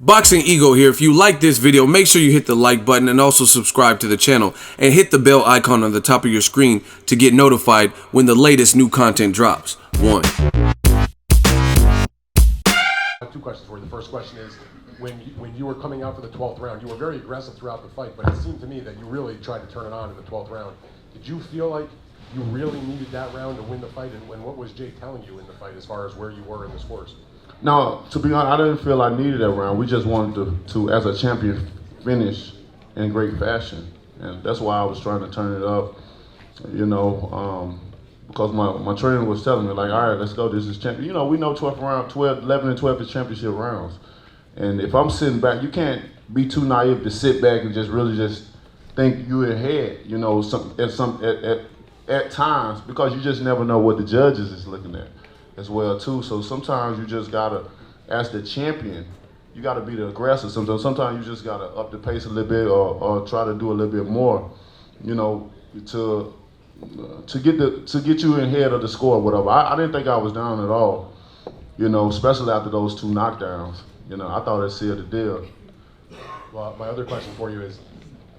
Boxingego here. If you like this video, make sure you hit the like button and also subscribe to the channel and hit the bell icon on the top of your screen to get notified when the latest new content drops. Two questions for you. The first question is, when you were coming out for the 12th round, you were very aggressive throughout the fight, but it seemed to me that you really tried to turn it on in the 12th round. Did you feel like you really needed that round to win the fight, and what was Jay telling you in the fight as far as where you were in the scores? No, to be honest, I didn't feel I needed that round. We just wanted to as a champion, finish in great fashion. And that's why I was trying to turn it up, because my trainer was telling me, like, all right, let's go, this is champion. You know, we know 11 and 12 is championship rounds. And if I'm sitting back, you can't be too naive to sit back and just think you're ahead, at times, because you just never know what the judges is looking at as well too. So sometimes you just gotta, as the champion, you gotta be the aggressor. Sometimes you just gotta up the pace a little bit or try to do a little bit more, to get you in head of the score or whatever. I didn't think I was down at all, especially after those two knockdowns. I thought it sealed the deal. Well, my other question for you is,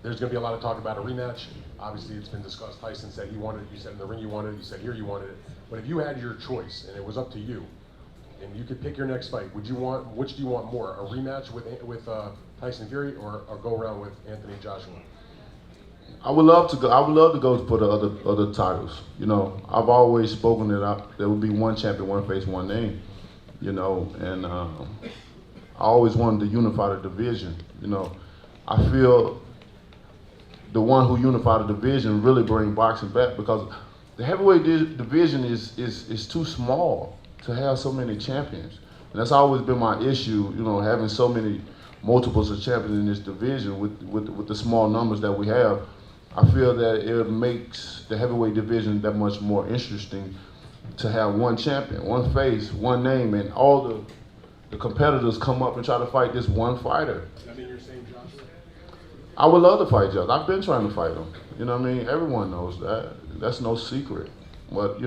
there's going to be a lot of talk about a rematch. Obviously, it's been discussed. Tyson said he wanted it. You said in the ring you wanted it. You said here you wanted it. But if you had your choice and it was up to you, and you could pick your next fight, which do you want more? A rematch with Tyson Fury or go around with Anthony Joshua? I would love to go for the other titles. I've always spoken that there would be one champion, one face, one name. And I always wanted to unify the division. I feel the one who unified the division really bring boxing back, because the heavyweight division is too small to have so many champions. And that's always been my issue, having so many multiples of champions in this division with the small numbers that we have. I feel that it makes the heavyweight division that much more interesting to have one champion, one face, one name, and all the competitors come up and try to fight this one fighter. Does that mean you're saying Joshua? I would love to fight Josh. I've been trying to fight him. Everyone knows that. That's no secret. But,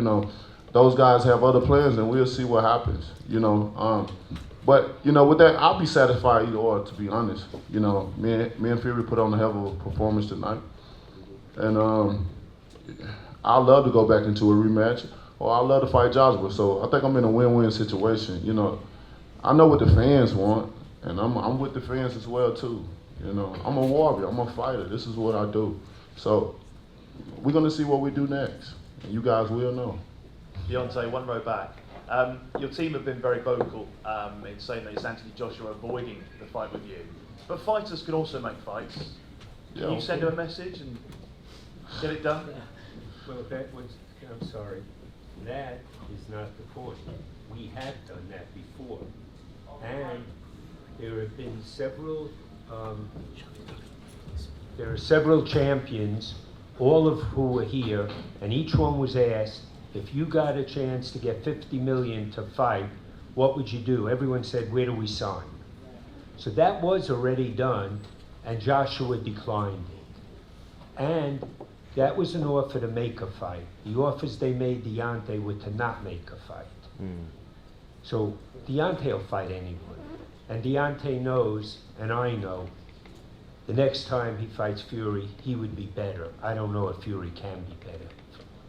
those guys have other plans, and we'll see what happens, But, with that, I'll be satisfied either or, to be honest. Me and Fury put on a hell of a performance tonight. And I'd love to go back into a rematch, or I'd love to fight Joshua. So I think I'm in a win-win situation. I know what the fans want, and I'm with the fans as well, too. I'm a warrior, I'm a fighter. This is what I do. So we're gonna see what we do next, and you guys will know. Deontay, one row back. Your team have been very vocal in saying that it's Anthony Joshua avoiding the fight with you. But fighters can also make fights. Can you send him a message and get it done? Well, I'm sorry, that is not the point. We have done that before. And there have been several champions, all of who are here, and each one was asked, if you got a chance to get 50 million to fight, what would you do? Everyone said, where do we sign? So that was already done, and Joshua declined it. And that was an offer to make a fight. The offers they made Deontay were to not make a fight. So Deontay will fight anyone. And Deontay knows, and I know, the next time he fights Fury, he would be better. I don't know if Fury can be better.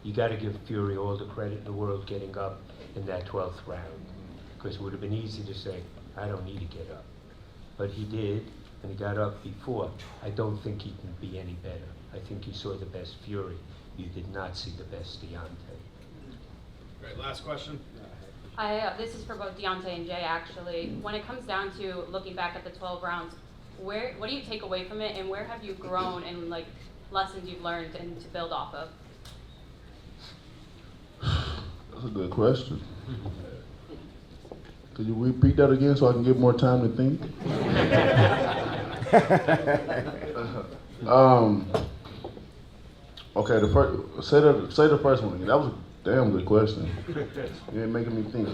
You got to give Fury all the credit in the world getting up in that 12th round, because it would have been easy to say, I don't need to get up. But he did, and he got up before. I don't think he can be any better. I think you saw the best Fury. You did not see the best Deontay. Great, last question. This is for both Deontay and Jay, actually. When it comes down to looking back at the 12 rounds, what do you take away from it, and where have you grown and lessons you've learned and to build off of? That's a good question. Could you repeat that again so I can get more time to think? Okay, say the first one again. That was a damn good question. You're making me think.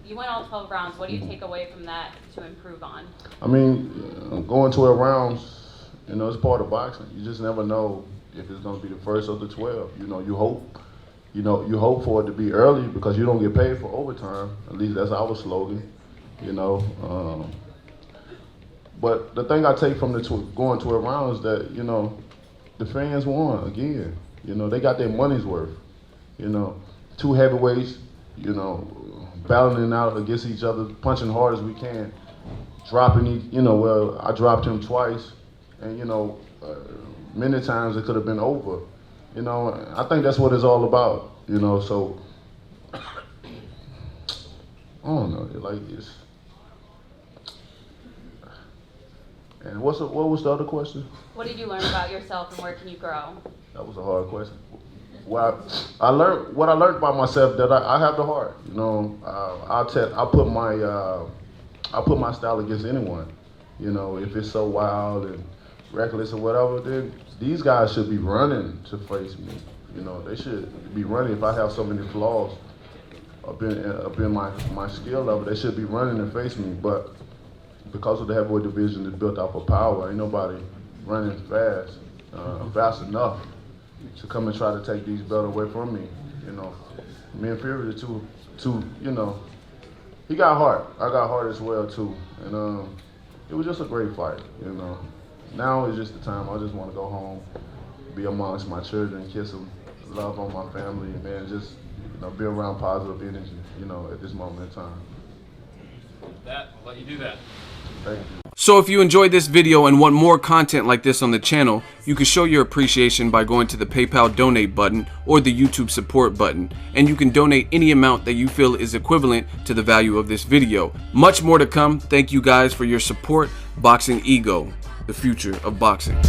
You went all 12 rounds. What do you take away from that to improve on? I mean, going 12 rounds, it's part of boxing. You just never know if it's going to be the first of the 12. You hope for it to be early because you don't get paid for overtime. At least that's our slogan. But the thing I take from the going 12 rounds is that, you know, the fans won again. You know, they got their money's worth. You know, two heavyweights, you know, battling out against each other, punching hard as we can, dropping each, you know, well, I dropped him twice, and, you know, many times it could have been over. You know, I think that's what it's all about, you know, so, I don't know, like, it's, and what was the other question? What did you learn about yourself and where can you grow? That was a hard question. Well, I learned about myself that I have the heart. You know, I put my style against anyone. You know, if it's so wild and reckless or whatever, then these guys should be running to face me. You know, they should be running. If I have so many flaws up in my skill level, they should be running to face me. But because of the heavyweight division is built off of power, ain't nobody running fast enough to come and try to take these belts away from me. You know, me and Fury, too, you know, he got heart. I got heart as well too, and it was just a great fight. You know, now is just the time. I just want to go home, be amongst my children, kiss them, love on my family, and man, just, you know, be around positive energy. You know, at this moment in time. I'll let you do that. Thank you. So if you enjoyed this video and want more content like this on the channel, you can show your appreciation by going to the PayPal donate button or the YouTube support button, and you can donate any amount that you feel is equivalent to the value of this video. Much more to come. Thank you guys for your support. Boxingego, the future of boxing.